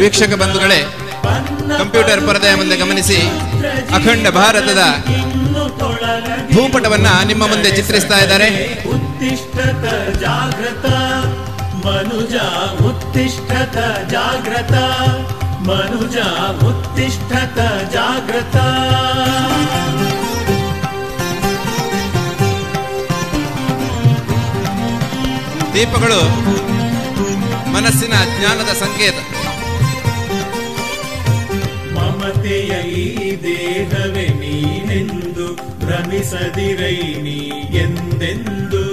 ವೀಕ್ಷಕ ಬಂಧುಗಳೇ, ಕಂಪ್ಯೂಟರ್ ಪರದೆಯ ಮುಂದೆ ಗಮನಿಸಿ. ಅಖಂಡ ಭಾರತದ ಭೂಪಟವನ್ನ ನಿಮ್ಮ ಮುಂದೆ ಚಿತ್ರಿಸ್ತಾ ಇದ್ದಾರೆ. ಉತ್ತಿಷ್ಠತ ಜಾಗೃತ ಮನುಜ, ಉತ್ತಿಷ್ಠತ ಜಾಗೃತ ಮನುಜ, ಉತ್ತಿಷ್ಠತ ಜಾಗೃತ. ದೀಪಗಳು ಮನಸ್ಸಿನ ಜ್ಞಾನದ ಸಂಕೇತ. ಮಮತೆಯ ಈ ದೇಹವೇ ನೀನೆಂದು ಭ್ರಮಿಸದಿರೈ ನೀ ಎಂದೆಂದು.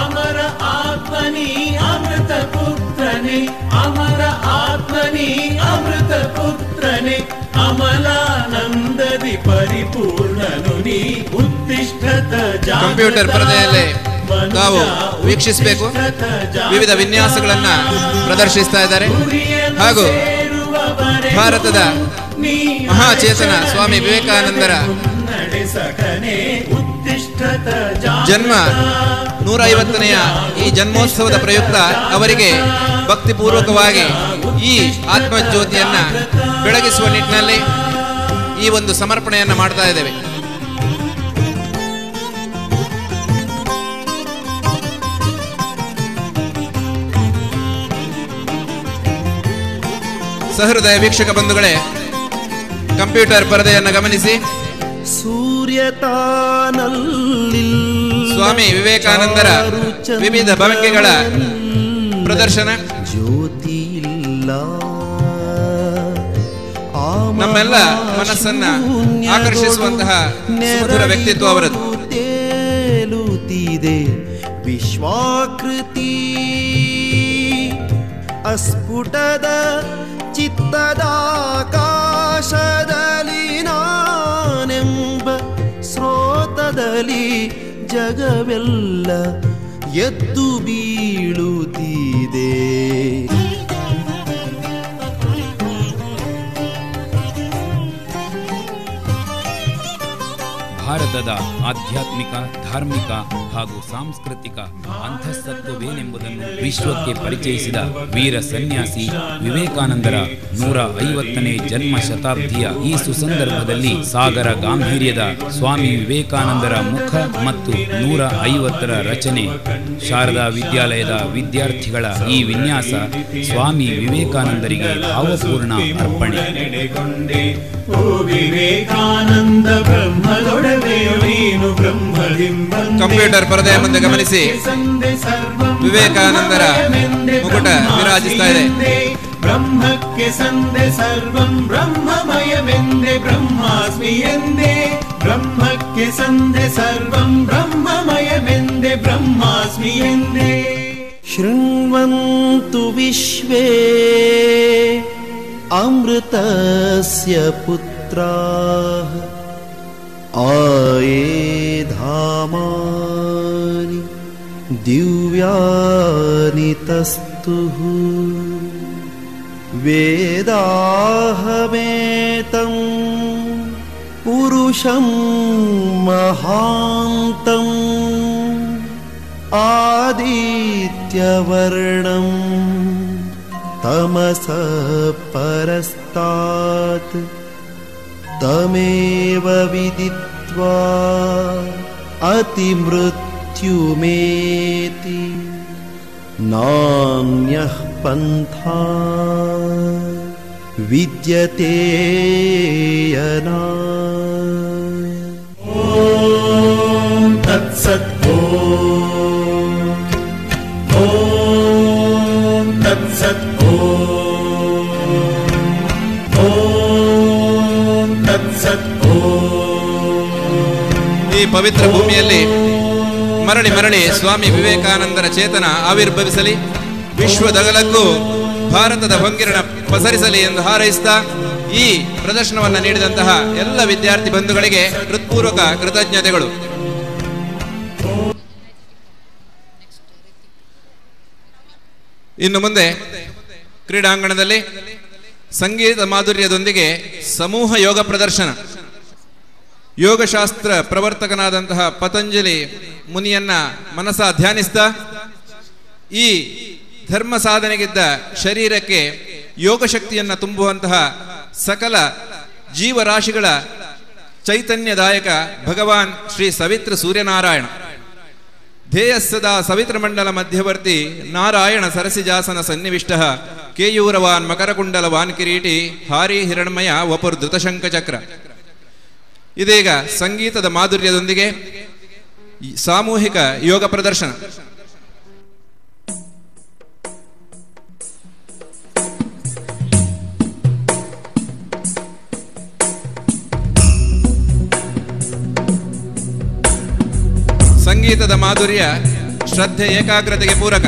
ಅಮರ ಆತ್ಮನಿ ಅಮೃತ ಪುತ್ರನೇ, ಅಮರ ಆತ್ಮನಿ ಅಮೃತ ಪುತ್ರನೇ, ಅಮಲಾನಂದದಿ ಪರಿಪೂರ್ಣನು ನೀ. ಉತ್ತಿಷ್ಠತ ಜಾಗೃತ. ಕಂಪ್ಯೂಟರ್ ಪರದೆಯಲ್ಲಿ ತಾವು ವೀಕ್ಷಿಸಬೇಕು. ವಿವಿಧ ವಿನ್ಯಾಸಗಳನ್ನ ಪ್ರದರ್ಶಿಸ್ತಾ ಇದ್ದಾರೆ. ಹಾಗೂ ಭಾರತದ ಮಹಾಚೇತನ ಸ್ವಾಮಿ ವಿವೇಕಾನಂದರ ಜನ್ಮ 150ನೆಯ ಈ ಜನ್ಮೋತ್ಸವದ ಪ್ರಯುಕ್ತ ಅವರಿಗೆ ಭಕ್ತಿಪೂರ್ವಕವಾಗಿ ಈ ಆತ್ಮಜ್ಯೋತಿಯನ್ನ ಬೆಳಗಿಸುವ ನಿಟ್ಟಿನಲ್ಲಿ ಈ ಒಂದು ಸಮರ್ಪಣೆಯನ್ನ ಮಾಡ್ತಾ ಇದ್ದೇವೆ. ಸಹೃದಯ ವೀಕ್ಷಕ ಬಂಧುಗಳೇ, ಕಂಪ್ಯೂಟರ್ ಪರದೆಯನ್ನು ಗಮನಿಸಿ. ಸ್ವಾಮಿ ವಿವೇಕಾನಂದರ ವಿವಿಧ ಭಂಗಿಗಳ ಪ್ರದರ್ಶನ. ಜ್ಯೋತಿ ಇಲ್ಲ ನಮ್ಮೆಲ್ಲ ಮನಸ್ಸನ್ನ ಆಕರ್ಷಿಸುವಂತಹ ಸುಮಧುರ ವ್ಯಕ್ತಿತ್ವ ಅವರದ್ದು. ತೇಲುತ್ತಿದೆ ವಿಶ್ವಾಕೃತಿ ಅಸ್ಫುಟದ ಚಿತ್ತದಾಕಾಶದಲ್ಲಿ ನಾನೆಂಬ ಸ್ರೋತದಲ್ಲಿ ಜಗವೆಲ್ಲ ಎದ್ದು ಬೀಳುತ್ತಿದೆ. ಭಾರತದ ಆಧ್ಯಾತ್ಮಿಕ, ಧಾರ್ಮಿಕ ಹಾಗೂ ಸಾಂಸ್ಕೃತಿಕ ಅಂತಃಸತ್ವವೇನೆಂಬುದನ್ನು ವಿಶ್ವಕ್ಕೆ ಪರಿಚಯಿಸಿದ ವೀರ ಸನ್ಯಾಸಿ ವಿವೇಕಾನಂದರ 150ನೇ ಜನ್ಮ ಶತಾಬ್ದಿಯ ಈ ಸುಸಂದರ್ಭದಲ್ಲಿ ಸಾಗರ ಗಾಂಭೀರ್ಯದ ಸ್ವಾಮಿ ವಿವೇಕಾನಂದರ ಮುಖ ಮತ್ತು 150ರ ರಚನೆ, ಶಾರದಾ ವಿದ್ಯಾಲಯದ ವಿದ್ಯಾರ್ಥಿಗಳ ಈ ವಿನ್ಯಾಸ ಸ್ವಾಮಿ ವಿವೇಕಾನಂದರಿಗೆ ಭಾವಪೂರ್ಣ ಅರ್ಪಣೆ. ಕಂಪ್ಯೂಟರ್ ಪರದೆಯ ಮುಂದೆ ಗಮನಿಸಿ. ವಿವೇಕಾನಂದರ ಮುಕುಟ ವಿರಾಜಿಸ್ತಾ ಇದೆ. ಬ್ರಹ್ಮಕ್ಕೆ ಸಂದೆ ಸರ್ವಂ ಬ್ರಹ್ಮಮಯವೆಂದೆ ಬ್ರಹ್ಮಾಸ್ಮಿ ಎಂದೆ. ಬ್ರಹ್ಮಕ್ಕೆ ಸಂದೆ ಸರ್ವಂ ಬ್ರಹ್ಮಮಯವೆಂದೆ ಬ್ರಹ್ಮಾಸ್ಮಿ ಎಂದೆ. ಶೃಣ್ವಂತು ವಿಶ್ವೇ ಅಮೃತಸ್ಯ ಪುತ್ರಾಃ ಆಯೇ ಧಾಮಾನಿ ದಿವ್ಯಾನಿ ತಸ್ತುಃ. ವೇದಾಹಮೇತಂ ಪುರುಷಂ ಮಹಾಂತಂ ಆದಿತ್ಯವರ್ಣಂ ತಮಸಃ ಪರಸ್ತಾತ್ ತಮೇವ ವಿದಿತ್ವಾ ಅತಿಮೃತ್ಯುಮೇತಿ ನಾನ್ಯಃ ಪಂಥಾ ವಿದ್ಯತೆ ಯನಾಯ. ಓಂ ತತ್ಸತ್. ಓಂ ತತ್ಸತ್. ಓಂ ತತ್ಸತ್. ಈ ಪವಿತ್ರ ಭೂಮಿಯಲ್ಲಿ ಮರಳಿ ಮರಳಿ ಸ್ವಾಮಿ ವಿವೇಕಾನಂದರ ಚೇತನ ಆವಿರ್ಭವಿಸಲಿ, ವಿಶ್ವದಗಲಕ್ಕೂ ಭಾರತದ ಭಂಗಿರಣ ಪಸರಿಸಲಿ ಎಂದು ಹಾರೈಸ್ತಾ ಈ ಪ್ರದರ್ಶನವನ್ನು ನೀಡಿದಂತಹ ಎಲ್ಲ ವಿದ್ಯಾರ್ಥಿ ಬಂಧುಗಳಿಗೆ ಹೃತ್ಪೂರ್ವಕ ಕೃತಜ್ಞತೆಗಳು. ಇನ್ನು ಮುಂದೆ ಕ್ರೀಡಾಂಗಣದಲ್ಲಿ ಸಂಗೀತ ಮಾಧುರ್ಯದೊಂದಿಗೆ ಸಮೂಹ ಯೋಗ ಪ್ರದರ್ಶನ. ಯೋಗಶಾಸ್ತ್ರ ಪ್ರವರ್ತಕನಾದಂತಹ ಪತಂಜಲಿ ಮುನಿಯನ್ನ ಮನಸ ಧ್ಯಾನಿಸ್ತಾ ಈ ಧರ್ಮ ಸಾಧನೆಗಿದ್ದ ಶರೀರಕ್ಕೆ ಯೋಗ ಶಕ್ತಿಯನ್ನು ತುಂಬುವಂತಹ ಸಕಲ ಜೀವರಾಶಿಗಳ ಚೈತನ್ಯದಾಯಕ ಭಗವಾನ್ ಶ್ರೀ ಸವಿತ್ರ ಸೂರ್ಯನಾರಾಯಣ. ಧ್ಯೇಯಸ್ಸದಾ ಸವಿತ್ರಮಂಡಲ ಮಧ್ಯವರ್ತಿ ನಾರಾಯಣ ಸರಸಿಜಾಸನ ಸನ್ನಿವಿಷ್ಟ ಕೇಯೂರವಾನ್ ಮಕರಕುಂಡಲವಾನ್ ಕಿರೀಟಿ ಹಾರಿ ಹಿರಣ್ಮಯ ವಪುರ್ ಧೃತಶಂಖಚಕ್ರ. ಇದೀಗ ಸಂಗೀತದ ಮಾಧುರ್ಯದೊಂದಿಗೆ ಸಾಮೂಹಿಕ ಯೋಗ ಪ್ರದರ್ಶನ. ಸಂಗೀತದ ಮಾಧುರ್ಯ ಶ್ರದ್ಧೆ ಏಕಾಗ್ರತೆಗೆ ಪೂರಕ.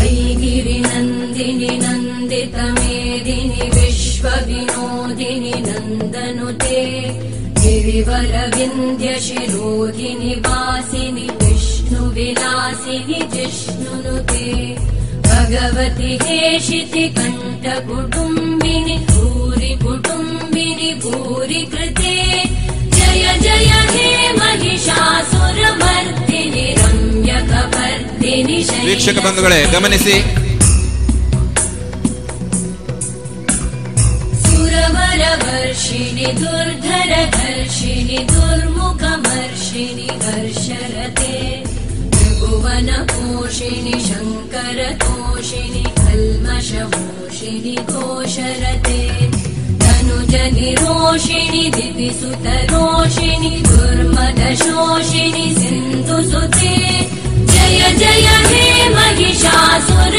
ಐಗಿರಿ ನಂದಿನಿ ನಂದಿತ ಮೇದಿನಿ ವಿಶ್ವ ವಿನೋದಿನಿ ನಂದನುತೆ ಗಿರಿವರ ವಿಂಧ್ಯ ಶಿರೋಧಿನಿ ವಾಸಿನಿ ವಿಷ್ಣು ವಿಲಾಸಿನಿ ಜಿಷ್ಣುನುತೆ ಭಗವತಿ ಹೇಷಿತಿ ಕಂಠ ಕುಟುಂಬಿನಿ ಭೂರಿ ಕುಟುಂಬಿನಿ ಭೂರಿ ಕೃತೆ ಜಯ ಜಯ ಹೇ ಮಹಿಷಾಸುರಮರ್ದಿನಿ ರಮ್ಯಕಪರ್ದಿನಿ. ವೀಕ್ಷಕ ಬಂಧುಗಳೇ ಗಮನಿಸಿ, ಸುರವರವರ್ಷಿಣಿ ದುರ್ಧರ ಘರ್ಷಿಣಿ ದುರ್ಮುಖಮರ್ಷಿಣಿ ಹರ್ಷರತೆ ತ್ರಿಭುವನ ಪೋಷಿಣಿ ಶಂಕರ ತೋಷಿಣಿ ಕಲ್ಮಷಮೋಷಿಣಿ ಘೋಷರತೆ ಧನುಜನಿ ರೋಷಿಣಿ ದಿವಿಸುತ ರೋಷಿಣಿ ದುರ್ಮದ ಶೋಷಿಣಿ ಸಿಂಧು ಸುತೆ ಜಯ ಜಯ ಹೇ ಮಹಿಷಾಸುರಮರ್ದಿನಿ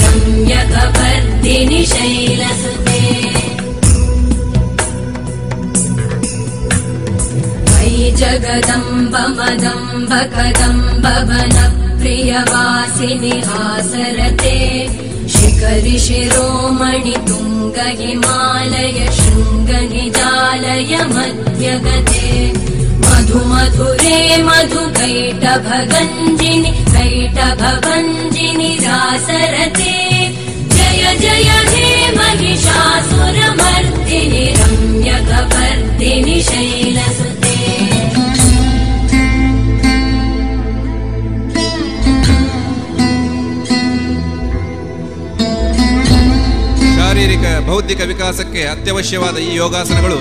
ರಮ್ಯಕಪರ್ದಿನಿ ಶೈಲಸುತೆ. ಮಯಿ ಜಗದಂಬ ಮದಂಬ ಕದಂಬ ವನ ಪ್ರಿಯವಾಸಿನಿ ಹಾಸರತೆ ಶಿಖರಿ ಶಿರೋಮಣಿ ತುಂಗ ಹಿಮಾಲಯ ಶೃಂಗ ನಿಜಾಲಯ ಮಧ್ಯಗತೆ ಮಧು ಮಧುರೇ ಮಧು ಕೈಟಭಗಂಜಿನಿ ಕೈಟಭಂಜಿನಿ ರಾಸರತೆ ಜಯ ಜಯ ಹೇ ಮಹಿಷಾಸುರಮರ್ದಿನಿ ರಮ್ಯಕಪರ್ದಿನಿ ಶೈಲಸುತೆ. ಶಾರೀರಿಕ ಬೌದ್ಧಿಕ ವಿಕಾಸಕ್ಕೆ ಅತ್ಯವಶ್ಯವಾದ ಈ ಯೋಗಾಸನಗಳು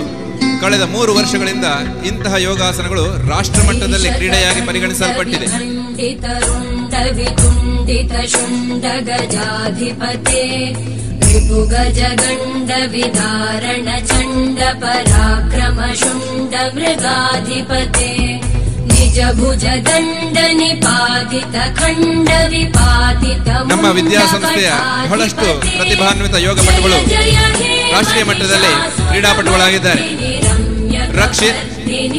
ಕಳೆದ 3 ವರ್ಷಗಳಿಂದ ಇಂತಹ ಯೋಗಾಸನಗಳು ರಾಷ್ಟ್ರ ಮಟ್ಟದಲ್ಲಿ ಕ್ರೀಡೆಯಾಗಿ ಪರಿಗಣಿಸಲ್ಪಟ್ಟಿದೆ. ಗಜಗಂಡ ವಿದಾರಣ ಚಂಡ ಪರಾಕ್ರಮ ಶುಂಡ ಮೃಗಾಧಿಪತೆ ನಿಜ ಭುಜ ದಂಡ ನಿಪಾತಿತ ಖಂಡ ವಿಪಾತಿತ. ನಮ್ಮ ವಿದ್ಯಾಸಂಸ್ಥೆಯ ಬಹಳಷ್ಟು ಪ್ರತಿಭಾನ್ವಿತ ಯೋಗಪಟುಗಳು ರಾಷ್ಟ್ರೀಯ ಮಟ್ಟದಲ್ಲಿ ಕ್ರೀಡಾಪಟುಗಳಾಗಿದ್ದಾರೆ. ರಕ್ಷಿತ್,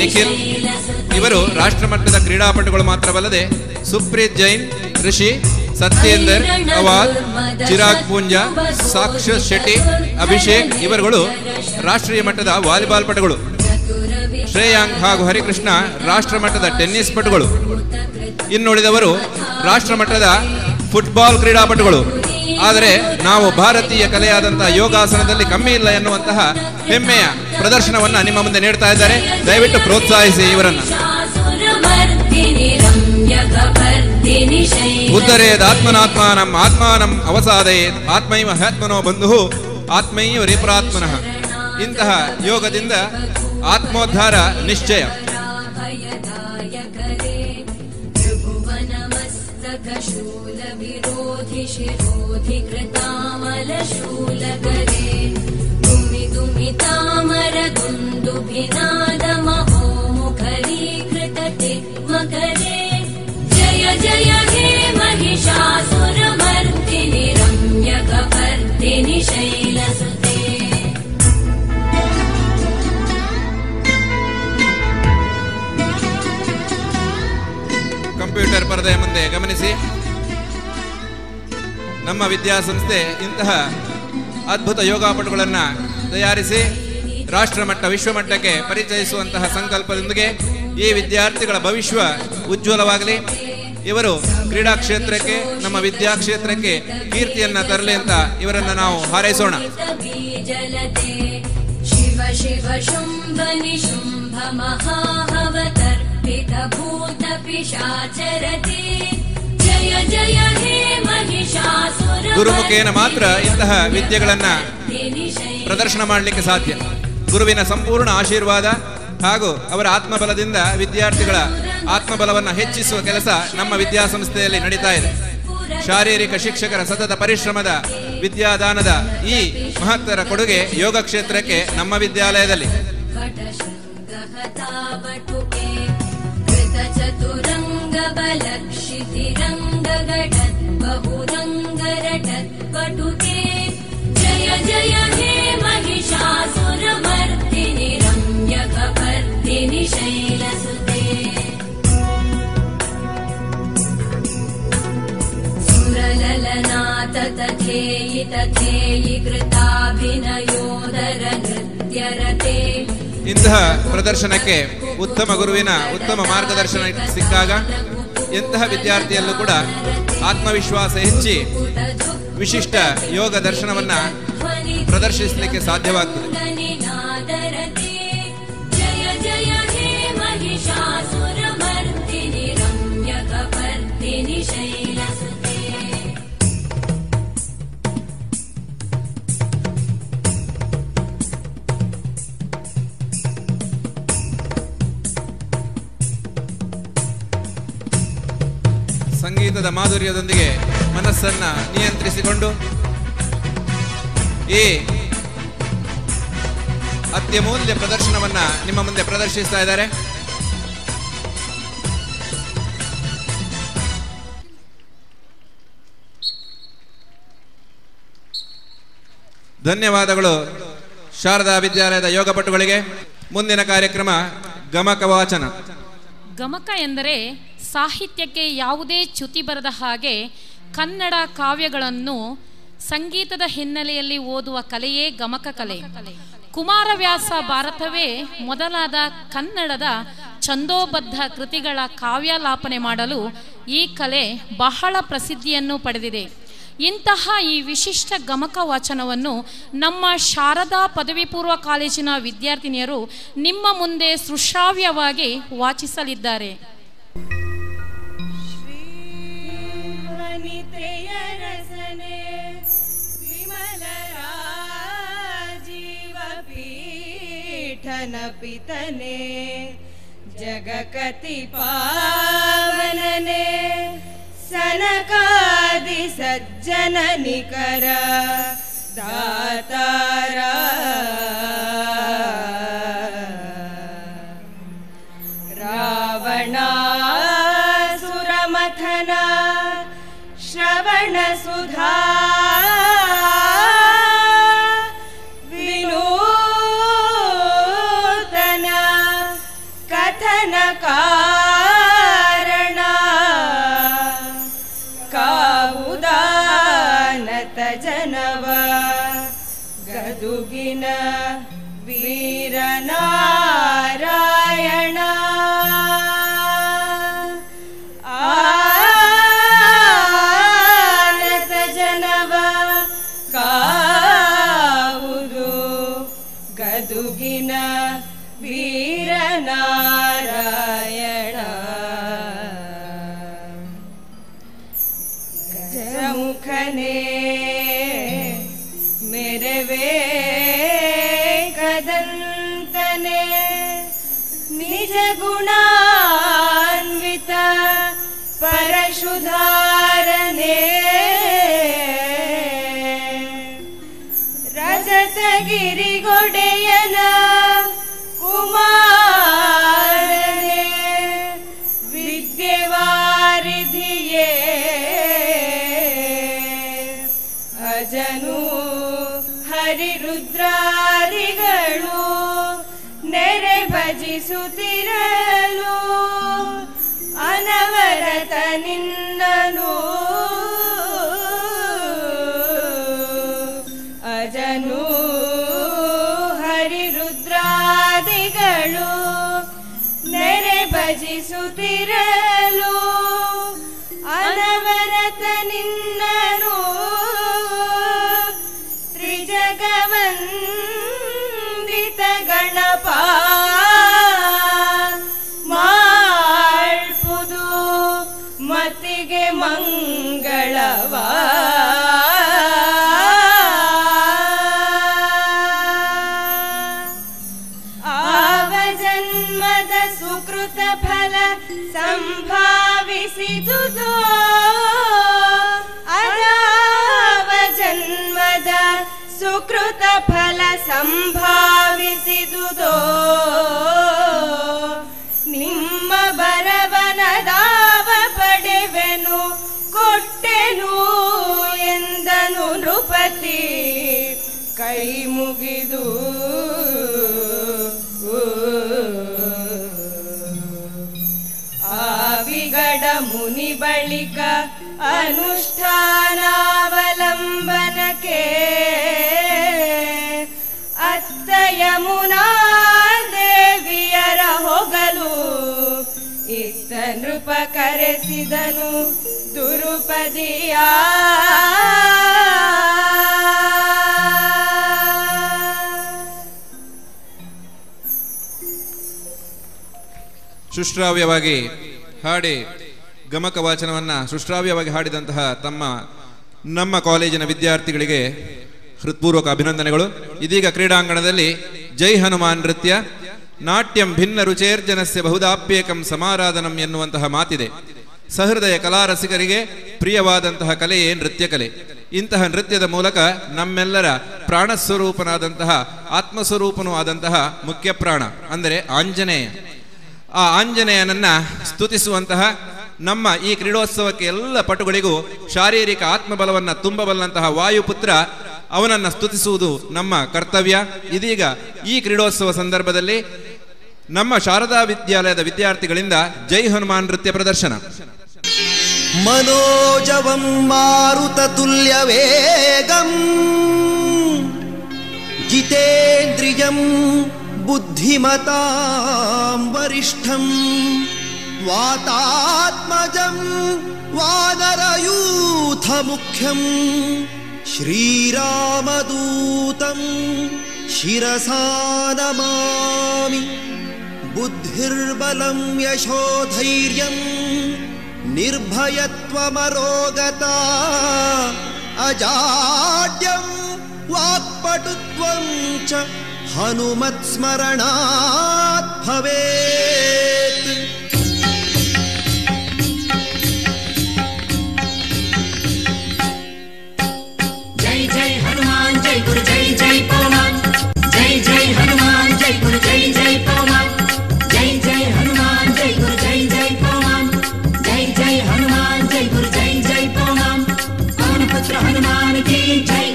ನಿಖಿಲ್ ಇವರು ರಾಷ್ಟ್ರ ಮಟ್ಟದ ಕ್ರೀಡಾಪಟುಗಳು ಮಾತ್ರವಲ್ಲದೆ ಸುಪ್ರೀತ್ ಜೈನ್, ಋಷಿ, ಸತ್ಯೇಂದರ್ ಅವಾದ್, ಚಿರಾಗ್ ಪೂಂಜಾ, ಸಾಕ್ಷತ್ ಶೆಟ್ಟಿ, ಅಭಿಷೇಕ್ ಇವರುಗಳು ರಾಷ್ಟ್ರೀಯ ಮಟ್ಟದ ವಾಲಿಬಾಲ್ ಪಟುಗಳು. ಶ್ರೇಯಾಂಕ್ ಹಾಗೂ ಹರಿಕೃಷ್ಣ ರಾಷ್ಟ್ರ ಮಟ್ಟದ ಟೆನ್ನಿಸ್ ಪಟುಗಳು. ಇನ್ನುಳಿದವರು ರಾಷ್ಟ್ರ ಮಟ್ಟದ ಫುಟ್ಬಾಲ್ ಕ್ರೀಡಾಪಟುಗಳು. ಆದರೆ ನಾವು ಭಾರತೀಯ ಕಲೆಯಾದಂತಹ ಯೋಗಾಸನದಲ್ಲಿ ಕಮ್ಮಿ ಇಲ್ಲ ಎನ್ನುವಂತಹ ಹೆಮ್ಮೆಯ ಪ್ರದರ್ಶನವನ್ನ ನಿಮ್ಮ ಮುಂದೆ ನೀಡ್ತಾ ಇದ್ದಾರೆ. ದಯವಿಟ್ಟು ಪ್ರೋತ್ಸಾಹಿಸಿ ಇವರನ್ನು. ಉದ್ಧರೇದ್ ಆತ್ಮನಾತ್ಮಾನಂ ಆತ್ಮಾನಂ ಅವಸಾದಯೇತ್ ಆತ್ಮೈವ ಹ್ಯಾತ್ಮನೋ ಬಂಧು ಆತ್ಮೈವ ರಿಪರಾತ್ಮನಃ. ಇಂತಹ ಯೋಗದಿಂದ ಆತ್ಮೋದ್ಧಾರ ನಿಶ್ಚಯ. ಶೂಲ ವಿರೋಧಿ ಶಿರೋಧಿ ಕೃತಾಮಲ ಶೂಲಕರೆ ದುಮಿ ದುಮಿ ತಾಮರ ದುಂದುಭಿನಾದ ಮಹೋಮುಖರೀಕೃತ ತಿಗ್ಮಕರೆ ಜಯ ಜಯ ಹೇ ಮಹಿಷಾಸುರಮರ್ದಿನಿ ರಮ್ಯಕಪರ್ದಿನಿ ಶೈಲಸುತೆ. ಕಂಪ್ಯೂಟರ್ ಪರದೆಯ ಮುಂದೆ ಗಮನಿಸಿ, ನಮ್ಮ ವಿದ್ಯಾಸಂಸ್ಥೆ ಇಂತಹ ಅದ್ಭುತ ಯೋಗಾಪಟುಗಳನ್ನು ತಯಾರಿಸಿ ರಾಷ್ಟ್ರಮಟ್ಟ ವಿಶ್ವಮಟ್ಟಕ್ಕೆ ಪರಿಚಯಿಸುವಂತಹ ಸಂಕಲ್ಪದೊಂದಿಗೆ ಈ ವಿದ್ಯಾರ್ಥಿಗಳ ಭವಿಷ್ಯ ಉಜ್ವಲವಾಗಲಿ. ಇವರು ಕ್ರೀಡಾ ಕ್ಷೇತ್ರಕ್ಕೆ, ನಮ್ಮ ವಿದ್ಯಾಕ್ಷೇತ್ರಕ್ಕೆ ಕೀರ್ತಿಯನ್ನ ತರಲಿ ಅಂತ ಇವರನ್ನು ನಾವು ಹಾರೈಸೋಣ. ಶಿವ ಶಿವ ಶುಂಭ ನಿಶುಂಭ ಮಹಾಹವತರ್ಪಿತ ಭೂತ ಪಿಶಾಚರತೆ ಜಯ जय जय हे महिषासुर ಗುರುಮುಖೇನ ಮಾತ್ರ ಇಂತಹ ವಿದ್ಯೆಗಳನ್ನ ಪ್ರದರ್ಶನ ಮಾಡಲಿಕ್ಕೆ ಸಾಧ್ಯ. ಗುರುವಿನ ಸಂಪೂರ್ಣ ಆಶೀರ್ವಾದ ಹಾಗೂ ಅವರ ಆತ್ಮಬಲದಿಂದ ವಿದ್ಯಾರ್ಥಿಗಳ ಆತ್ಮಬಲವನ್ನು ಹೆಚ್ಚಿಸುವ ಕೆಲಸ ನಮ್ಮ ವಿದ್ಯಾಸಂಸ್ಥೆಯಲ್ಲಿ ನಡೀತಾ ಇದೆ. ಶಾರೀರಿಕ ಶಿಕ್ಷಕರ ಸತತ ಪರಿಶ್ರಮದ ವಿದ್ಯಾದಾನದ ಈ ಮಹತ್ತರ ಕೊಡುಗೆ ಯೋಗ ಕ್ಷೇತ್ರಕ್ಕೆ ನಮ್ಮ ವಿದ್ಯಾಲಯದಲ್ಲಿ. जय जय हे महिषासुरमर्दिनि रम्यकपर्दिनि शैलसुते सुरललनाथ तथेयि तथेयि कृताभिनयोदर नृत्यरते. ಇಂತಹ ಪ್ರದರ್ಶನಕ್ಕೆ ಉತ್ತಮ ಗುರುವಿನ ಉತ್ತಮ ಮಾರ್ಗದರ್ಶನ ಸಿಕ್ಕಾಗ ಎಂತಹ ವಿದ್ಯಾರ್ಥಿಯಲ್ಲೂ ಕೂಡ ಆತ್ಮವಿಶ್ವಾಸ ಹೆಚ್ಚಿ ವಿಶಿಷ್ಟ ಯೋಗ ದರ್ಶನವನ್ನ ಪ್ರದರ್ಶಿಸಲಿಕ್ಕೆ ಸಾಧ್ಯವಾಗ್ತದೆ. जय जय हे महिषासुरमर्दिनि रम्यकपर्दिनि शैलसुते. ಸಂಗೀತದ ಮಾಧುರ್ಯದೊಂದಿಗೆ ಮನಸ್ಸನ್ನ ನಿಯಂತ್ರಿಸಿಕೊಂಡು ಈ ಅತ್ಯಮೂಲ್ಯ ಪ್ರದರ್ಶನವನ್ನ ನಿಮ್ಮ ಮುಂದೆ ಪ್ರದರ್ಶಿಸ್ತಾ ಇದ್ದಾರೆ. ಧನ್ಯವಾದಗಳು ಶಾರದಾ ವಿದ್ಯಾಲಯದ ಯೋಗಪಟುಗಳಿಗೆ. ಮುಂದಿನ ಕಾರ್ಯಕ್ರಮ ಗಮಕ ವಾಚನ. ಗಮಕ ಎಂದರೆ ಸಾಹಿತ್ಯಕ್ಕೆ ಯಾವುದೇ ಚ್ಯುತಿ ಬರದ ಹಾಗೆ ಕನ್ನಡ ಕಾವ್ಯಗಳನ್ನು ಸಂಗೀತದ ಹಿನ್ನೆಲೆಯಲ್ಲಿ ಓದುವ ಕಲೆಯೇ ಗಮಕ ಕಲೆ. ಕುಮಾರವ್ಯಾಸ ಭಾರತವೇ ಮೊದಲಾದ ಕನ್ನಡದ ಛಂದೋಬದ್ಧ ಕೃತಿಗಳ ಕಾವ್ಯಾಲಾಪನೆ ಮಾಡಲು ಈ ಕಲೆ ಬಹಳ ಪ್ರಸಿದ್ಧಿಯನ್ನು ಪಡೆದಿದೆ. ಇಂತಹ ಈ ವಿಶಿಷ್ಟ ಗಮಕ ವಾಚನವನ್ನು ನಮ್ಮ ಶಾರದಾ ಪದವಿ ಪೂರ್ವ ಕಾಲೇಜಿನ ವಿದ್ಯಾರ್ಥಿನಿಯರು ನಿಮ್ಮ ಮುಂದೆ ಸುಶ್ರಾವ್ಯವಾಗಿ ವಾಚಿಸಲಿದ್ದಾರೆ. ಪಿತನೆ ಜಗಕತಿ ಪಾವನನೆ ಸನಕಾದಿ ಸಜ್ಜನ ನಿಕರ ದಾತಾರ ರಾವಣಾಸುರಮಥನ ಶ್ರವಣ ಸುಧಾ ಕಾರಣ ಕಾವುದಾನತ ಜನವ ಗದುಗಿನ ವೀರನಾರಾಯಣ ಆನತ ಜನವ ಕಾವುದು ಗದುಗಿನ ವೀರನಾರಾಯಣ ಗಜಮುಖನೇ ಮೆರವೇ ಕದಂತನೆ ನಿಜ ಗುಣಾನ್ವಿತ ಪರಶುಧಾರನೆ ರಜತಗಿರಿಗೊಡೆಯನ ಕುಮಾರನೆ ವಿದ್ಯೆವಾರಿಧಿಯೇ ಅಜನು ಹರಿರುದ್ರಾರಿಗಳು ನೆರೆ ಭಜಿಸುತ್ತಿರಲು ಅನವರತ ನಿನ್ನನು ಅಜನು ಹರಿರುದ್ರಾದಿಗಳು ನೆರೆ ಭಜಿಸುತ್ತಿರಲು ಅನವರತ ನಿನ್ನನು ತ್ರಿಜಗವಂದಿತ ಗಣಪ ಮಾಳ್ಪುದು ಮತಿಗೆ ಮಂಗ ಕರೆಸಿದನು ನೃಪತಿ ಕೈ ಮುಗಿದು ಆ ವಿಗಡ ಮುನಿ ಬಳಿಕ ಅನುಷ್ಠಾನಾವಲಂಬನಕ್ಕೆ ಅತ್ತ ಯಮುನಾ ದೇವಿಯರ ಹೊಗಲು ಇತ್ತ ನೃಪ ಕರೆಸಿದನು ದುರುಪದಿಯ ಸುಶ್ರಾವ್ಯವಾಗಿ ಹಾಡಿ ಗಮಕ ವಾಚನವನ್ನು ಸುಶ್ರಾವ್ಯವಾಗಿ ಹಾಡಿದಂತಹ ನಮ್ಮ ಕಾಲೇಜಿನ ವಿದ್ಯಾರ್ಥಿಗಳಿಗೆ ಹೃತ್ಪೂರ್ವಕ ಅಭಿನಂದನೆಗಳು. ಇದೀಗ ಕ್ರೀಡಾಂಗಣದಲ್ಲಿ ಜೈ ಹನುಮಾನ್ ನೃತ್ಯ ನಾಟ್ಯಂ ಭಿನ್ನ ರುಚೇರ್ಜನಸ್ಯ ಬಹುದಾಪ್ಯೇಕಂ ಸಮಾರಾಧನಂ ಎನ್ನುವಂತಹ ಮಾತಿದೆ. ಸಹೃದಯ ಕಲಾರಸಿಕರಿಗೆ ಪ್ರಿಯವಾದಂತಹ ಕಲೆಯೇ ನೃತ್ಯ ಕಲೆ. ಇಂತಹ ನೃತ್ಯದ ಮೂಲಕ ನಮ್ಮೆಲ್ಲರ ಪ್ರಾಣಸ್ವರೂಪನಾದಂತಹ ಆತ್ಮಸ್ವರೂಪನೂ ಆದಂತಹ ಮುಖ್ಯ ಪ್ರಾಣ ಅಂದರೆ ಆಂಜನೇಯ, ಆ ಆಂಜನೇಯನನ್ನ ಸ್ತುತಿಸುವಂತಹ ನಮ್ಮ ಈ ಕ್ರೀಡೋತ್ಸವಕ್ಕೆ ಎಲ್ಲ ಪಟುಗಳಿಗೂ ಶಾರೀರಿಕ ಆತ್ಮಬಲವನ್ನು ತುಂಬಬಲ್ಲಂತಹ ವಾಯುಪುತ್ರ ಅವನನ್ನು ಸ್ತುತಿಸುವುದು ನಮ್ಮ ಕರ್ತವ್ಯ. ಇದೀಗ ಈ ಕ್ರೀಡೋತ್ಸವ ಸಂದರ್ಭದಲ್ಲಿ ನಮ್ಮ ಶಾರದಾ ವಿದ್ಯಾಲಯದ ವಿದ್ಯಾರ್ಥಿಗಳಿಂದ ಜೈ ಹನುಮಾನ್ ನೃತ್ಯ ಪ್ರದರ್ಶನ. ಮನೋಜವಂ ಮಾರುತ ತುಲ್ಯ ವೇಗಂ ಜಿತೇಂದ್ರಿಯಂ ಬುದ್ಧಿಮತಾಂ ವರಿಷ್ಠಂ ವಾತಾತ್ಮಜಂ ವಾನರಯೂಥ ಮುಖ್ಯಂ ಶ್ರೀರಾಮದೂತಂ ಶಿರಸಾ ನಮಾಮಿ. ಬುದ್ಧಿರ್ಬಲಂ ಯಶೋಧೈರ್ಯಂ ನಿರ್ಭಯತ್ವಮರೋಗತಾ ಅಜಾಡ್ಯಂ ವಾಕ್ಪಟುತ್ವಂ ಚ ಹನುಮತ್ ಸ್ಮರಣಾತ್ ಭವೇತ್. ಜೈ ಜೈ ಹನುಮಾನ್ ಜೈ ಗುರು ಜೈ ಜೈ ಪವಮಾನ್ ಜೈ ಜೈ ಹನುಮಾನ್ ಜೈ ಗುರು ಜೈ ಜೈ ಪವಮಾನ್ ಜೈ ಜೈ ಹನುಮಾನ್ ಜೈ ಗುರು ಜೈ ಜೈ ಪವಮಾನ್ ಜೈ ಜೈ ಹನುಮಾನ್ ಜೈ ಗುರು ಜೈ ಜೈ ಪವಮಾನ್ ಪವನ ಪುತ್ರ ಹನುಮಾನ್ ಕಿ ಜೈ.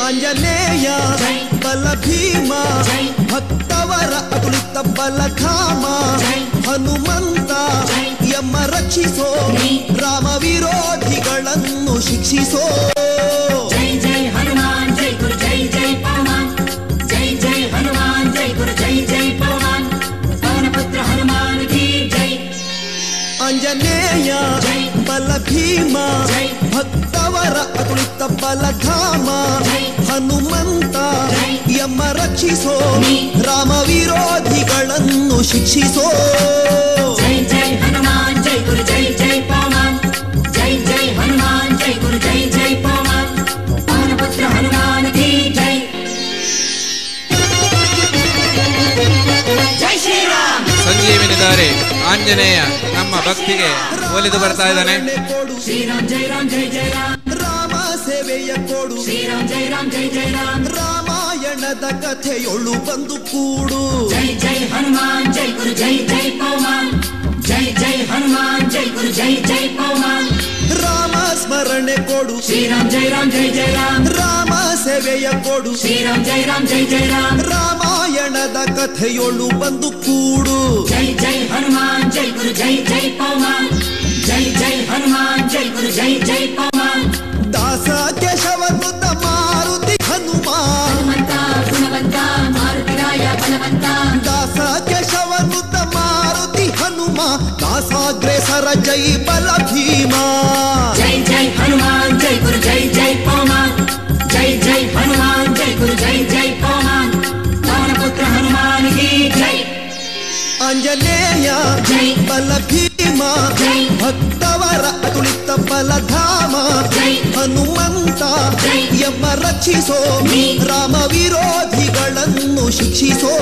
ಆಂಜನೇಯ ಬಲ ಭೀಮ ಭಕ್ತವರ ಅತುಲಿತ ಬಲಧಾಮ ಹನುಮಂತ ಯಮ ರಕ್ಷಿಸೋ ರಾಮ ವಿರೋಧಿಗಳನ್ನು ಶಿಕ್ಷಿಸೋ. ಜೈ ಜೈ ಹನುಮಾನ್ ಜೈ ಗುರು ಜೈ ಜೈ ಪವಮಾನ್ ಜೈ ಜೈ ಹನುಮಾನ್ ಜೈ ಗುರು ಜೈ ಜೈ ಪವಮಾನ್ ಪವನ ಪುತ್ರ ಹನುಮಾನ್ ಕಿ ಜೈ. ಆಂಜನೇಯ ಬಲ ಭೀಮ ಭಕ್ತವರ ಅತುಲಿತ ಬಲಧಾಮ ಹನುಮಂತ ಯಮ ರಕ್ಷಿಸೋ ರಾಮ ವಿರೋಧಿಗಳನ್ನು ಶಿಕ್ಷಿಸೋ. ಜೈ ಜೈ ಹನುಮಾನ್ ಜೈ ಗುರು ಜೈ ಜೈ ಪವಮಾನ್ ಜೈ ಜೈ ಹನುಮಾನ್ ಜೈ ಗುರು ಜೈ ಜೈ ಪವಮಾನ್ ಪವನ ಪುತ್ರ ಹನುಮಾನ್ ಕಿ ಜೈ. ಜೈ ಶ್ರೀರಾಮ್. ಸಂಜೀವಿನಿ ದಾರಿ ಆಂಜನೇಯ ನಮ್ಮ ಭಕ್ತಿಗೆ ಒಲಿದು ಬರ್ತಾ ಇದ್ದಾನೆ. ಶ್ರೀರಾಮ್ ಜೈ ರಾಮ್ ಜೈ ಜೈ ರಾಮ್. ರಾಮ ಸೇವೆಯ ಕೊಡು ಶ್ರೀರಾಮ್ ಜೈ ರಾಮ್ ಜೈ ಜೈ ರಾಮ್. ರಾಮಾಯಣದ ಕಥೆಯೊಳು ಬಂದು ಕೂಡು. ಜೈ ಜೈ ಹನುಮಾನ್ ಜೈ ಗುರು ಜೈ ಜೈ ಪವಮಾನ್ ಜೈ ಜೈ ಹನುಮಾನ್ ಜೈ ಗುರು ಜೈ ಜೈ ಪವಮಾನ್. ರಾಮ ಸ್ಮರಣೆ ಕೊಡು ಶ್ರೀರಾಮ್ ಜೈ ರಾಮ್ ಜೈ ಜೈ ರಾಮ್. ರಾಮ ಸೇವೆಯ ಕೊಡು ಶ್ರೀರಾಮ್ ಜೈ ರಾಮ್ ಜೈ ಜೈ ರಾಮ್. ರಾಮಾಯಣದ ಕಥೆಯೊಳು ಬಂದು ಕೂಡು. ಜೈ ಜೈ ಹನುಮಾನ್ ಜೈ ಗುರು ಜೈ ಜೈ ಪವಮಾನ್ ಜೈ ಜೈ ಹನುಮಾನ್ ಜೈ ಗುರು ಜೈ ಜೈ ಪವಮಾನ್. ದಾಸ ಕೇಶವನುತ ಮಾರುತಿ ಹನುಮ ಹನುಮಂತ ಗುಣವಂತ ಮಾರುತಿರಾಯ ಬಲವಂತ. ದಾಸ ಕೇಶವನುತ ಮಾರುತಿ ಹನುಮ ದಾಸಾಗ್ರೇಸರ ಜೈ ಬಲ ಭೀಮ. ಜೈ ಜೈ ಹನುಮಾನ್ ಜೈ ಗುರು ಜೈ ಜೈ ಪವಮಾನ್ ಜೈ ಜೈ ಹನುಮಾನ್ ಜೈ ಗುರು ಜೈ ಜೈ ಪವಮಾನ್ ಪವನ ಪುತ್ರ ಹನುಮಾನ್ ಕಿ ಜೈ. ಆಂಜನೇಯ ಜೈ ಬಲ ಭೀಮ ಜೈ ಭಕ್ತವರ ಅತುಲಿತ ಬಲಧಾಮ ಜೈ ಹನುಮಂತ ಜೈ ಯಮ ರಕ್ಷಿಸೋ ರಾಮ ವಿರೋಧಿಗಳನ್ನು ಶಿಕ್ಷಿಸೋ.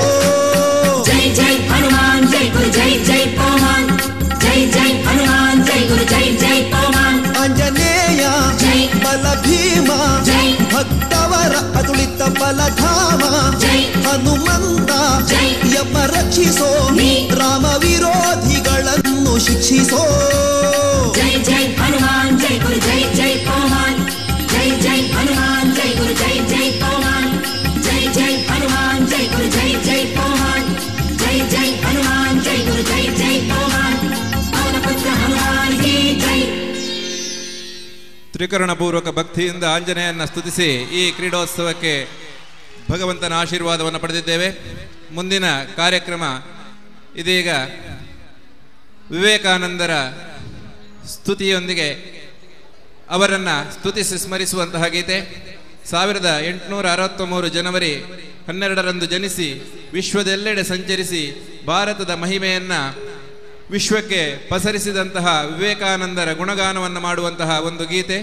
ಜೈ ಜೈ ಹನುಮಾನ್ ಜೈ ಗುರು ಜೈ ಜೈ ಪವಮಾನ್ ಜೈ ಜೈ ಹನುಮಾನ್ ಜೈ ಗುರು ಜೈ ಜೈ ಪವಮಾನ್. ಆಂಜನೇಯ ಜೈ ಬಲ ಭೀಮ ಜೈ ಭಕ್ತವರ ಅತುಲಿತ ಬಲಧಾಮ ಜೈ ಹನುಮಂತ ಜೈ ಯಮ ರಕ್ಷಿಸೋ ರಾಮ ವಿರೋಧಿಗಳನ್ನು ಶಿಕ್ಷಿಸೋ. ಜೈ ಜೈ ಹನುಮಾನ್ ಜೈ ಗುರು ಜೈ ಜೈ ಪವಮಾನ್ ಜೈ ತ್ರಿಕರಣಪೂರ್ವಕ ಭಕ್ತಿಯಿಂದ ಆಂಜನೇಯನ ಸ್ತುತಿಸಿ ಈ ಕ್ರೀಡೋತ್ಸವಕ್ಕೆ ಭಗವಂತನ ಆಶೀರ್ವಾದವನ್ನು ಪಡೆದಿದ್ದೇವೆ. ಮುಂದಿನ ಕಾರ್ಯಕ್ರಮ ಇದೀಗ ವಿವೇಕಾನಂದರ ಸ್ತುತಿಯೊಂದಿಗೆ ಅವರನ್ನು ಸ್ತುತಿಸಿ ಸ್ಮರಿಸುವಂತಹ ಗೀತೆ. 1863 ಜನವರಿ 12ರಂದು ಜನಿಸಿ ವಿಶ್ವದೆಲ್ಲೆಡೆ ಸಂಚರಿಸಿ ಭಾರತದ ಮಹಿಮೆಯನ್ನು ವಿಶ್ವಕ್ಕೆ ಪಸರಿಸಿದಂತಹ ವಿವೇಕಾನಂದರ ಗುಣಗಾನವನ್ನು ಮಾಡುವಂತಹ ಒಂದು ಗೀತೆ.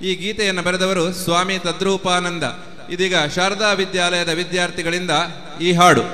ಈ ಗೀತೆಯನ್ನು ಬರೆದವರು ಸ್ವಾಮಿ ತದ್ರೂಪಾನಂದ. ಇದೀಗ ಶಾರದಾ ವಿದ್ಯಾಲಯದ ವಿದ್ಯಾರ್ಥಿಗಳಿಂದ ಈ ಹಾಡು.